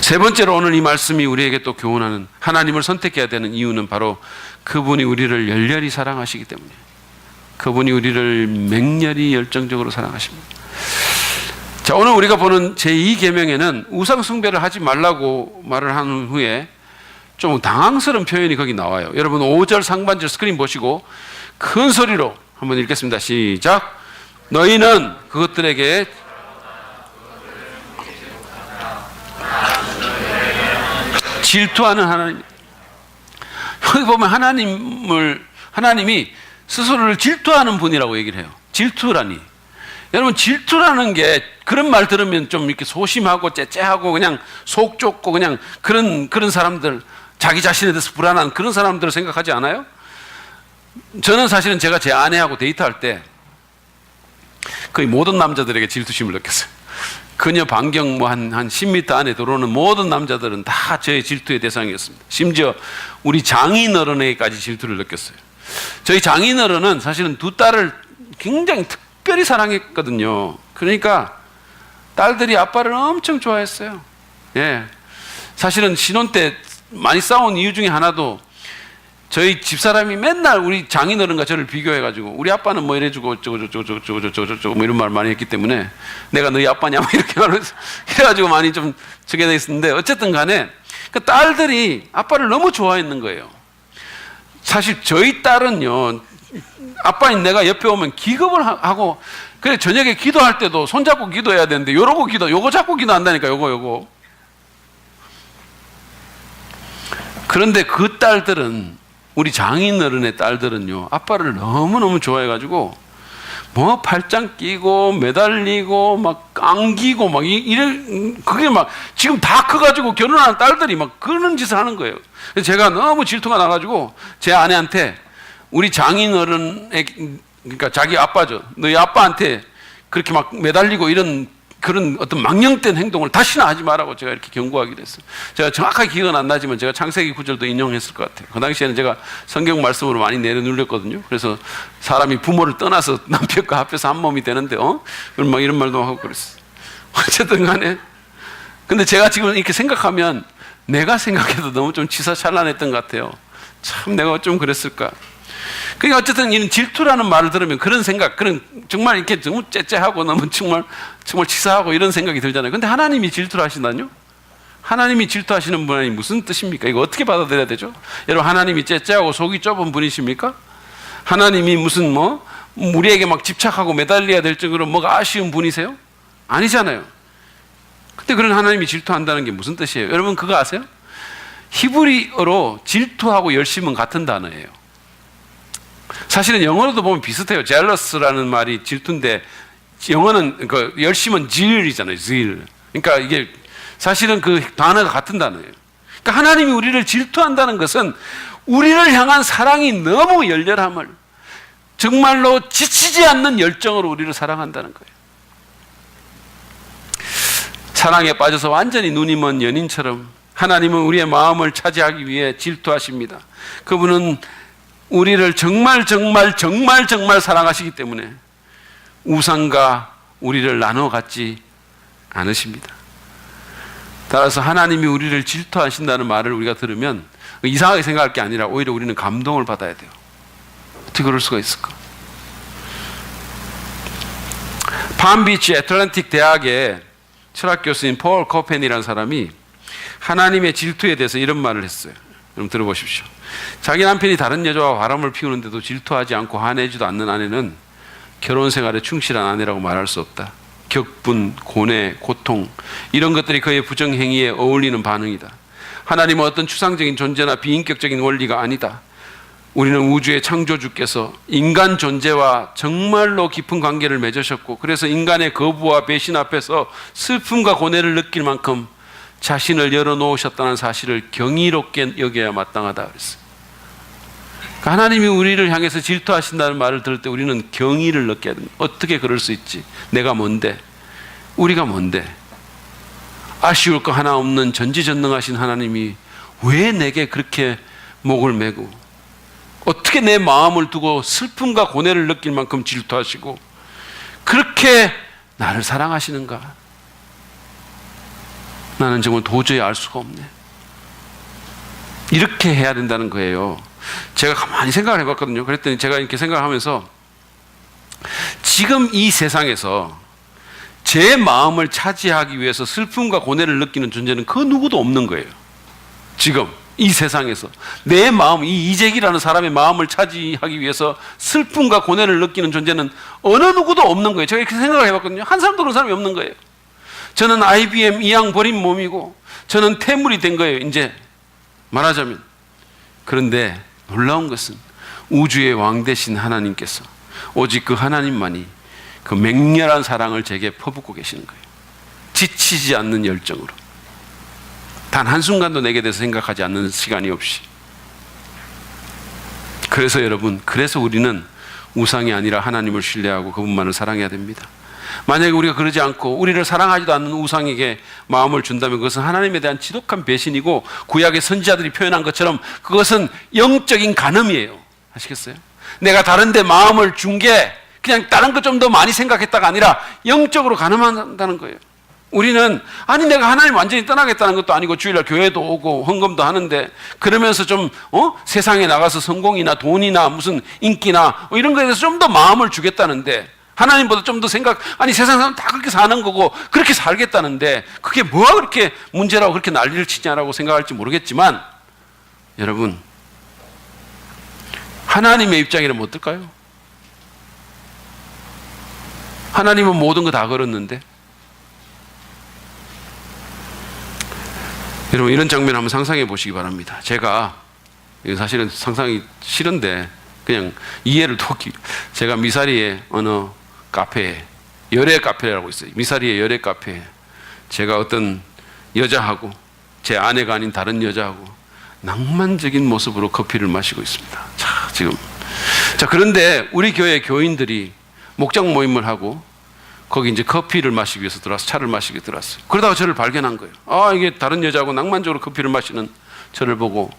세 번째로 오늘 이 말씀이 우리에게 또 교훈하는 하나님을 선택해야 되는 이유는 바로 그분이 우리를 열렬히 사랑하시기 때문이에요. 그분이 우리를 맹렬히 열정적으로 사랑하십니다. 자, 오늘 우리가 보는 제2계명에는 우상 숭배를 하지 말라고 말을 한 후에 좀 당황스러운 표현이 거기 나와요. 여러분 5절 상반절 스크린 보시고 큰 소리로 한번 읽겠습니다. 시작. 너희는 그것들에게 질투하는 하나님. 여기 보면 하나님이 스스로를 질투하는 분이라고 얘기를 해요. 질투라니. 여러분 질투라는 게 그런 말 들으면 좀 이렇게 소심하고 째째하고 그냥 속 좁고 그냥 그런 사람들, 자기 자신에 대해서 불안한 그런 사람들을 생각하지 않아요? 저는 사실은 제가 제 아내하고 데이트할 때 거의 모든 남자들에게 질투심을 느꼈어요. 그녀 반경 한 10m 안에 들어오는 모든 남자들은 다 저의 질투의 대상이었습니다. 심지어 우리 장인어른에게까지 질투를 느꼈어요. 저희 장인어른은 사실은 두 딸을 굉장히 특별히 사랑했거든요. 그러니까 딸들이 아빠를 엄청 좋아했어요. 예. 사실은 신혼 때 많이 싸운 이유 중에 하나도 저희 집사람이 맨날 우리 장인어른과 저를 비교해가지고 우리 아빠는 뭐 이래주고 저거 뭐 이런 말 많이 했기 때문에 내가 너희 아빠냐 뭐 이렇게 말해서 이래가지고 많이 좀 저게 돼 있었는데 어쨌든 간에 그 딸들이 아빠를 너무 좋아했는 거예요. 사실 저희 딸은요 아빠인 내가 옆에 오면 기겁을 하고 그래 저녁에 기도할 때도 손잡고 기도해야 되는데 요거 잡고 기도한다니까 요거 그런데 그 딸들은 우리 장인어른의 딸들은요 아빠를 너무너무 좋아해가지고 뭐 팔짱 끼고 매달리고 막 안기고 막 이런 그게 막 지금 다 커가지고 결혼하는 딸들이 막 그런 짓을 하는 거예요. 그래서 제가 너무 질투가 나가지고 제 아내한테 우리 장인어른의 그러니까 자기 아빠죠. 너희 아빠한테 그렇게 막 매달리고 이런 그런 어떤 망령된 행동을 다시는 하지 말라고 제가 이렇게 경고하기도 했어요. 제가 정확하게 기억은 안 나지만 제가 창세기 9절도 인용했을 것 같아요. 그 당시에는 제가 성경 말씀으로 많이 내려눌렸거든요. 그래서 사람이 부모를 떠나서 남편과 합해서 한 몸이 되는데 막 이런 말도 하고 그랬어요. 어쨌든 간에 근데 제가 지금 이렇게 생각하면 내가 생각해도 너무 좀 치사찬란했던 것 같아요. 참 내가 좀 그랬을까. 그러니까 어쨌든 이런 질투라는 말을 들으면 그런 생각, 그런 정말 이렇게 너무 째째하고 너무 정말 치사하고 이런 생각이 들잖아요. 근데 하나님이 질투를 하신다뇨? 하나님이 질투하시는 분이 무슨 뜻입니까? 이거 어떻게 받아들여야 되죠? 여러분 하나님이 째째하고 속이 좁은 분이십니까? 하나님이 무슨 우리에게 막 집착하고 매달려야 될 정도로 뭐가 아쉬운 분이세요? 아니잖아요. 근데 그런 하나님이 질투한다는 게 무슨 뜻이에요? 여러분 그거 아세요? 히브리어로 질투하고 열심은 같은 단어예요. 사실은 영어로도 보면 비슷해요. jealous라는 말이 질투인데 영어는 그 열심은 zeal이잖아요. zeal. 그러니까 이게 사실은 그 단어가 같은 단어예요. 그러니까 하나님이 우리를 질투한다는 것은 우리를 향한 사랑이 너무 열렬함을 정말로 지치지 않는 열정으로 우리를 사랑한다는 거예요. 사랑에 빠져서 완전히 눈이 먼 연인처럼 하나님은 우리의 마음을 차지하기 위해 질투하십니다. 그분은 우리를 정말 사랑하시기 때문에 우상과 우리를 나눠 갖지 않으십니다. 따라서 하나님이 우리를 질투하신다는 말을 우리가 들으면 이상하게 생각할 게 아니라 오히려 우리는 감동을 받아야 돼요. 어떻게 그럴 수가 있을까? 팜비치 애틀랜틱 대학의 철학 교수인 폴 코펜이라는 사람이 하나님의 질투에 대해서 이런 말을 했어요. 여러분 들어보십시오. 자기 남편이 다른 여자와 바람을 피우는데도 질투하지 않고 화내지도 않는 아내는 결혼 생활에 충실한 아내라고 말할 수 없다. 격분, 고뇌, 고통 이런 것들이 그의 부정행위에 어울리는 반응이다. 하나님은 어떤 추상적인 존재나 비인격적인 원리가 아니다. 우리는 우주의 창조주께서 인간 존재와 정말로 깊은 관계를 맺으셨고 그래서 인간의 거부와 배신 앞에서 슬픔과 고뇌를 느낄 만큼 자신을 열어놓으셨다는 사실을 경이롭게 여겨야 마땅하다 그랬어요. 그러니까 하나님이 우리를 향해서 질투하신다는 말을 들을 때 우리는 경의를 느껴야 됩니다. 어떻게 그럴 수 있지? 내가 뭔데? 우리가 뭔데? 아쉬울 거 하나 없는 전지전능하신 하나님이 왜 내게 그렇게 목을 메고 어떻게 내 마음을 두고 슬픔과 고뇌를 느낄 만큼 질투하시고 그렇게 나를 사랑하시는가? 나는 정말 도저히 알 수가 없네. 이렇게 해야 된다는 거예요. 제가 가만히 생각을 해봤거든요. 그랬더니 제가 이렇게 생각하면서 지금 이 세상에서 제 마음을 차지하기 위해서 슬픔과 고뇌를 느끼는 존재는 그 누구도 없는 거예요. 지금 이 세상에서 내 마음, 이 이재기라는 사람의 마음을 차지하기 위해서 슬픔과 고뇌를 느끼는 존재는 어느 누구도 없는 거예요. 제가 이렇게 생각을 해봤거든요. 한 사람도 그런 사람이 없는 거예요. 저는 IBM 이양 버린 몸이고 저는 태물이 된 거예요. 이제 말하자면. 그런데 놀라운 것은 우주의 왕 되신 하나님께서 오직 그 하나님만이 그 맹렬한 사랑을 제게 퍼붓고 계시는 거예요. 지치지 않는 열정으로. 단 한순간도 내게 대해서 생각하지 않는 시간이 없이. 그래서 여러분, 그래서 우리는 우상이 아니라 하나님을 신뢰하고 그분만을 사랑해야 됩니다. 만약에 우리가 그러지 않고 우리를 사랑하지도 않는 우상에게 마음을 준다면 그것은 하나님에 대한 지독한 배신이고 구약의 선지자들이 표현한 것처럼 그것은 영적인 간음이에요. 아시겠어요? 내가 다른 데 마음을 준 게 그냥 다른 것 좀 더 많이 생각했다가 아니라 영적으로 간음한다는 거예요. 우리는 아니 내가 하나님 완전히 떠나겠다는 것도 아니고 주일날 교회도 오고 헌금도 하는데 그러면서 좀 세상에 나가서 성공이나 돈이나 무슨 인기나 이런 거에 대해서 좀 더 마음을 주겠다는데 하나님보다 좀 더 아니 세상 사람 다 그렇게 사는 거고 그렇게 살겠다는데 그게 뭐가 그렇게 문제라고 그렇게 난리를 치냐라고 생각할지 모르겠지만 여러분 하나님의 입장이라면 어떨까요? 하나님은 모든 거 다 걸었는데 여러분 이런 장면 한번 상상해 보시기 바랍니다. 제가 사실은 상상이 싫은데 그냥 이해를 돕기 제가 미사리에 어느 카페에, 열애 카페라고 있어요. 미사리의 열애 카페에 제가 어떤 여자하고 제 아내가 아닌 다른 여자하고 낭만적인 모습으로 커피를 마시고 있습니다. 자, 지금. 자, 그런데 우리 교회 교인들이 목장 모임을 하고 거기 이제 커피를 마시기 위해서 들어와서 차를 마시기 들어왔어요. 그러다가 저를 발견한 거예요. 아, 이게 다른 여자하고 낭만적으로 커피를 마시는 저를 보고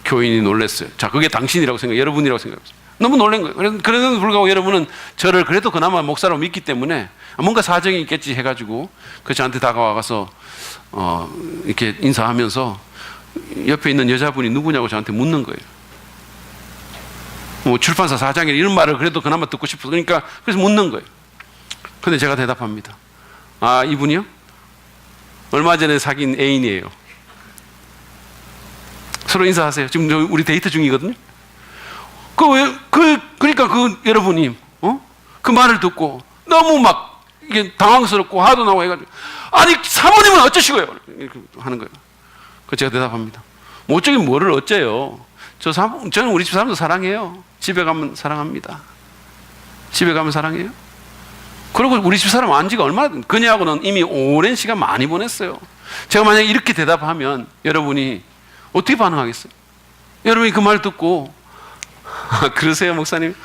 교인이 놀랐어요. 자, 그게 당신이라고 여러분이라고 생각했어요. 너무 놀란 거예요. 그래도 불구하고 여러분은 저를 그래도 그나마 목사로 믿기 때문에 뭔가 사정이 있겠지 해가지고 그 저한테 다가와서 이렇게 인사하면서 옆에 있는 여자분이 누구냐고 저한테 묻는 거예요. 뭐 출판사 사장이라 이런 말을 그래도 그나마 듣고 싶어서 그러니까 그래서 묻는 거예요. 근데 제가 대답합니다. 아, 이분이요? 얼마 전에 사귄 애인이에요. 서로 인사하세요. 지금 우리 데이트 중이거든요. 그러니까 여러분이, 그 말을 듣고 너무 막 이게 당황스럽고 화도 나고 해가지고, 아니, 사모님은 어쩌시고요? 이렇게 하는 거예요. 그래서 제가 대답합니다. 뭐 어쩌긴 뭐를 어째요. 저는 우리 집 사람도 사랑해요. 집에 가면 사랑합니다. 집에 가면 사랑해요. 그리고 우리 집 사람 안 지가 얼마나, 그녀하고는 이미 오랜 시간 많이 보냈어요. 제가 만약에 이렇게 대답하면 여러분이 어떻게 반응하겠어요? 여러분이 그 말 듣고, 그러세요, 목사님?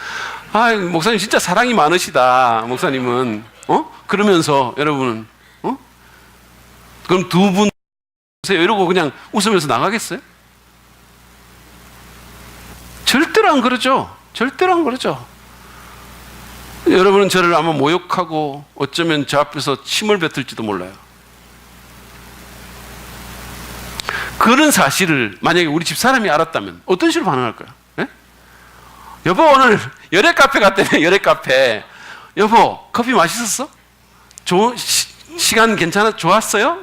아, 목사님 진짜 사랑이 많으시다, 목사님은. 그러면서 여러분은, 그럼 두 분, 이러고 그냥 웃으면서 나가겠어요? 절대로 안 그러죠. 절대로 안 그러죠. 여러분은 저를 아마 모욕하고 어쩌면 저 앞에서 침을 뱉을지도 몰라요. 그런 사실을 만약에 우리 집 사람이 알았다면 어떤 식으로 반응할까요? 네? 여보, 오늘 열애 카페 갔다며. 열애 카페. 여보, 커피 맛있었어? 시간 괜찮아? 좋았어요?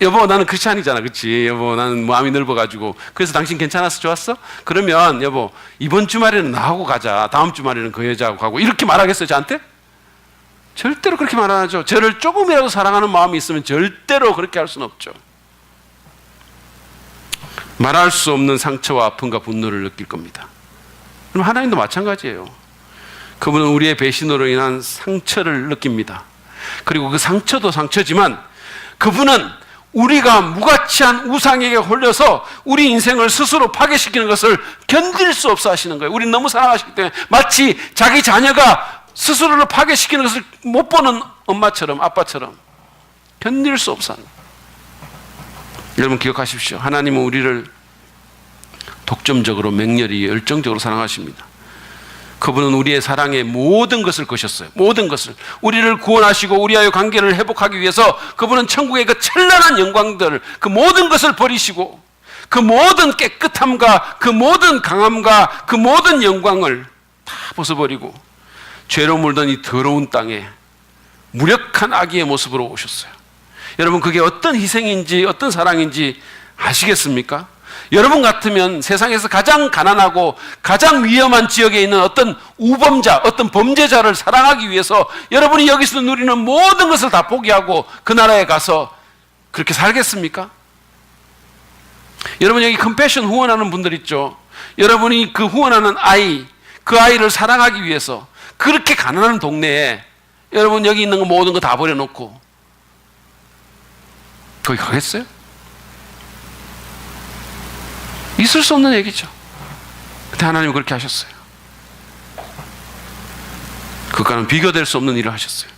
여보, 나는 크리스찬이잖아, 그렇지? 여보, 나는 마음이 넓어가지고. 그래서 당신 괜찮았어? 좋았어? 그러면 여보, 이번 주말에는 나하고 가자. 다음 주말에는 그 여자하고 가고. 이렇게 말하겠어요, 저한테? 절대로 그렇게 말 안 하죠. 저를 조금이라도 사랑하는 마음이 있으면 절대로 그렇게 할 수는 없죠. 말할 수 없는 상처와 아픔과 분노를 느낄 겁니다. 그럼 하나님도 마찬가지예요. 그분은 우리의 배신으로 인한 상처를 느낍니다. 그리고 그 상처도 상처지만 그분은 우리가 무가치한 우상에게 홀려서 우리 인생을 스스로 파괴시키는 것을 견딜 수 없어 하시는 거예요. 우리는 너무 사랑하시기 때문에 마치 자기 자녀가 스스로를 파괴시키는 것을 못 보는 엄마처럼, 아빠처럼 견딜 수 없어 하는 거예요. 여러분 기억하십시오. 하나님은 우리를 독점적으로, 맹렬히, 열정적으로 사랑하십니다. 그분은 우리의 사랑에 모든 것을 거셨어요. 모든 것을. 우리를 구원하시고 우리와의 관계를 회복하기 위해서 그분은 천국의 그 찬란한 영광들, 그 모든 것을 버리시고 그 모든 깨끗함과 그 모든 강함과 그 모든 영광을 다 벗어버리고 죄로 물던 이 더러운 땅에 무력한 아기의 모습으로 오셨어요. 여러분 그게 어떤 희생인지 어떤 사랑인지 아시겠습니까? 여러분 같으면 세상에서 가장 가난하고 가장 위험한 지역에 있는 어떤 우범자, 어떤 범죄자를 사랑하기 위해서 여러분이 여기서 누리는 모든 것을 다 포기하고 그 나라에 가서 그렇게 살겠습니까? 여러분 여기 컴패션 후원하는 분들 있죠? 여러분이 그 후원하는 아이, 그 아이를 사랑하기 위해서 그렇게 가난한 동네에 여러분 여기 있는 거 모든 거 다 버려놓고 거기 가겠어요? 있을 수 없는 얘기죠. 근데 하나님은 그렇게 하셨어요. 그것과는 비교될 수 없는 일을 하셨어요.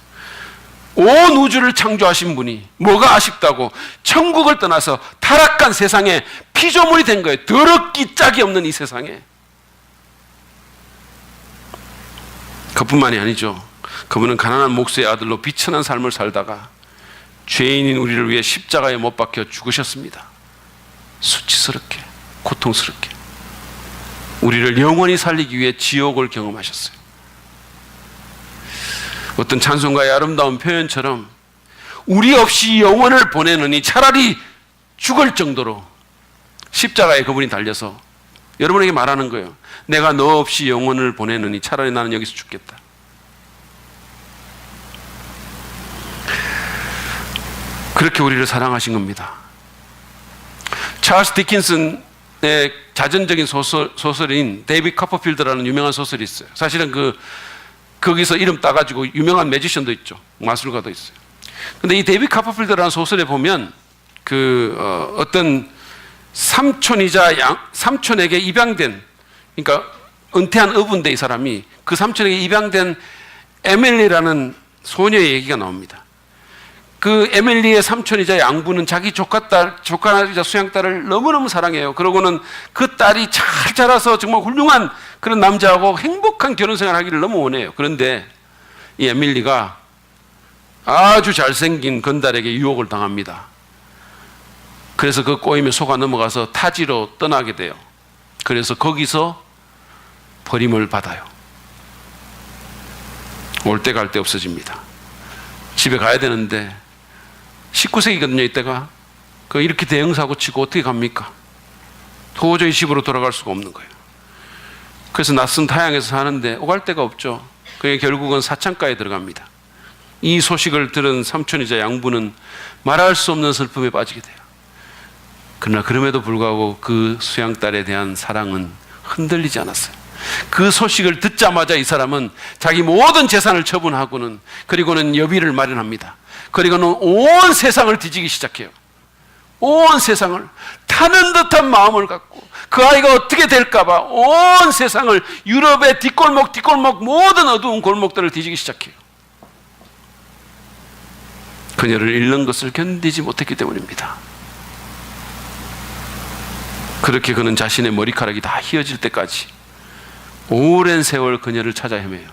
온 우주를 창조하신 분이 뭐가 아쉽다고 천국을 떠나서 타락한 세상에 피조물이 된 거예요. 더럽기 짝이 없는 이 세상에. 그뿐만이 아니죠. 그분은 가난한 목수의 아들로 비천한 삶을 살다가 죄인인 우리를 위해 십자가에 못 박혀 죽으셨습니다. 수치스럽게, 고통스럽게 우리를 영원히 살리기 위해 지옥을 경험하셨어요. 어떤 찬송가의 아름다운 표현처럼 우리 없이 영원을 보내느니 차라리 죽을 정도로 십자가에 그분이 달려서 여러분에게 말하는 거예요. 내가 너 없이 영원을 보내느니 차라리 나는 여기서 죽겠다. 그렇게 우리를 사랑하신 겁니다. 찰스 디킨슨의 자전적인 소설인 데이비드 커퍼필드라는 유명한 소설이 있어요. 사실은 그 거기서 이름 따가지고 유명한 매지션도 있죠. 마술가도 있어요. 근데 이 데이비드 카퍼필드라는 소설에 보면 어떤 삼촌에게 입양된, 그러니까 은퇴한 어부인데 이 사람이 그 삼촌에게 입양된 에밀리라는 소녀의 얘기가 나옵니다. 그 에밀리의 삼촌이자 양부는 자기 조카이자 수양딸을 너무너무 사랑해요. 그러고는 그 딸이 잘 자라서 정말 훌륭한 그런 남자하고 행복한 결혼생활을 하기를 너무 원해요. 그런데 이 에밀리가 아주 잘생긴 건달에게 유혹을 당합니다. 그래서 그 꼬임에 속아 넘어가서 타지로 떠나게 돼요. 그래서 거기서 버림을 받아요. 올 때 갈 때 없어집니다. 집에 가야 되는데 19세기거든요 이때가. 이렇게 대형사고 치고 어떻게 갑니까? 도저히 집으로 돌아갈 수가 없는 거예요. 그래서 낯선 타양에서 사는데 오갈 데가 없죠. 그게 결국은 사창가에 들어갑니다. 이 소식을 들은 삼촌이자 양부는 말할 수 없는 슬픔에 빠지게 돼요. 그러나 그럼에도 불구하고 그 수양딸에 대한 사랑은 흔들리지 않았어요. 그 소식을 듣자마자 이 사람은 자기 모든 재산을 처분하고는, 그리고는 여비를 마련합니다. 그리고는 온 세상을 뒤지기 시작해요. 온 세상을 타는 듯한 마음을 갖고 그 아이가 어떻게 될까봐 온 세상을, 유럽의 뒷골목 모든 어두운 골목들을 뒤지기 시작해요. 그녀를 잃는 것을 견디지 못했기 때문입니다. 그렇게 그는 자신의 머리카락이 다 휘어질 때까지 오랜 세월 그녀를 찾아 헤매요.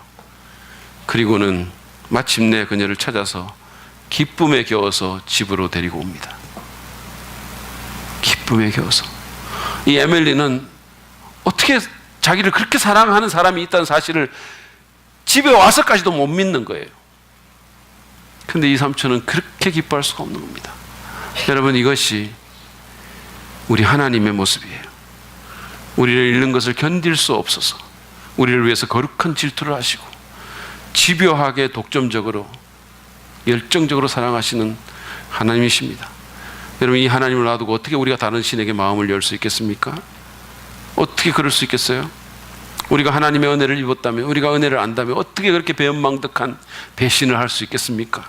그리고는 마침내 그녀를 찾아서 기쁨에 겨워서 집으로 데리고 옵니다. 기쁨에 겨워서. 이 에밀리는 어떻게 자기를 그렇게 사랑하는 사람이 있다는 사실을 집에 와서까지도 못 믿는 거예요. 근데 이 삼촌은 그렇게 기뻐할 수가 없는 겁니다. 여러분, 이것이 우리 하나님의 모습이에요. 우리를 잃는 것을 견딜 수 없어서 우리를 위해서 거룩한 질투를 하시고 집요하게 독점적으로 열정적으로 사랑하시는 하나님이십니다. 여러분, 이 하나님을 놔두고 어떻게 우리가 다른 신에게 마음을 열 수 있겠습니까? 어떻게 그럴 수 있겠어요? 우리가 하나님의 은혜를 입었다면, 우리가 은혜를 안다면 어떻게 그렇게 배은망덕한 배신을 할 수 있겠습니까?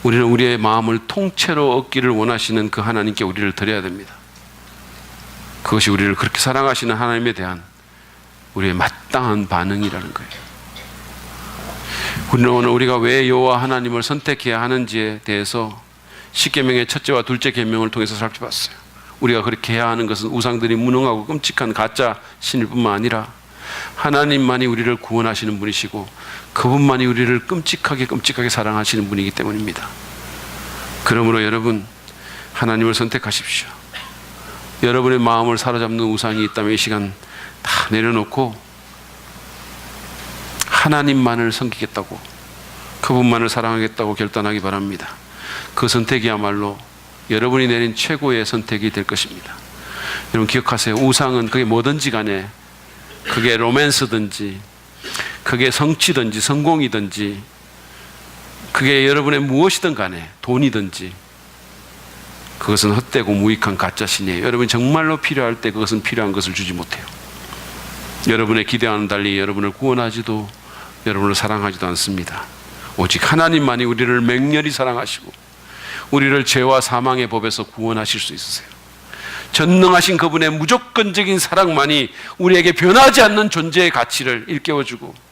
우리는 우리의 마음을 통째로 얻기를 원하시는 그 하나님께 우리를 드려야 됩니다. 그것이 우리를 그렇게 사랑하시는 하나님에 대한 우리의 마땅한 반응이라는 거예요. 우리는 오늘 우리가 왜 여호와 하나님을 선택해야 하는지에 대해서 십계명의 첫째와 둘째 계명을 통해서 살펴봤어요. 우리가 그렇게 해야 하는 것은 우상들이 무능하고 끔찍한 가짜 신일 뿐만 아니라 하나님만이 우리를 구원하시는 분이시고 그분만이 우리를 끔찍하게 사랑하시는 분이기 때문입니다. 그러므로 여러분, 하나님을 선택하십시오. 여러분의 마음을 사로잡는 우상이 있다면 이 시간 다 내려놓고 하나님만을 섬기겠다고, 그분만을 사랑하겠다고 결단하기 바랍니다. 그 선택이야말로 여러분이 내린 최고의 선택이 될 것입니다. 여러분 기억하세요. 우상은 그게 뭐든지 간에, 그게 로맨스든지 그게 성취든지 성공이든지 그게 여러분의 무엇이든 간에, 돈이든지, 그것은 헛되고 무익한 가짜 신이에요. 여러분이 정말로 필요할 때 그것은 필요한 것을 주지 못해요. 여러분의 기대와는 달리 여러분을 구원하지도 여러분을 사랑하지도 않습니다. 오직 하나님만이 우리를 맹렬히 사랑하시고 우리를 죄와 사망의 법에서 구원하실 수 있으세요. 전능하신 그분의 무조건적인 사랑만이 우리에게 변하지 않는 존재의 가치를 일깨워주고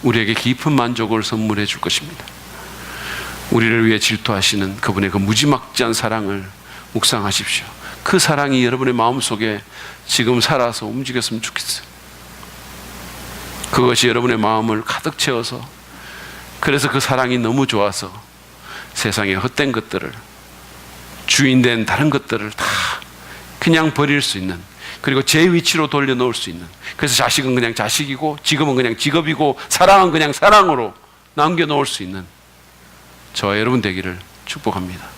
우리에게 깊은 만족을 선물해 줄 것입니다. 우리를 위해 질투하시는 그분의 그 무지막지한 사랑을 묵상하십시오. 그 사랑이 여러분의 마음속에 지금 살아서 움직였으면 좋겠어요. 그것이 여러분의 마음을 가득 채워서, 그래서 그 사랑이 너무 좋아서 세상의 헛된 것들을, 주인된 다른 것들을 다 그냥 버릴 수 있는, 그리고 제 위치로 돌려놓을 수 있는, 그래서 자식은 그냥 자식이고 직업은 그냥 직업이고 사랑은 그냥 사랑으로 남겨놓을 수 있는 저와 여러분 되기를 축복합니다.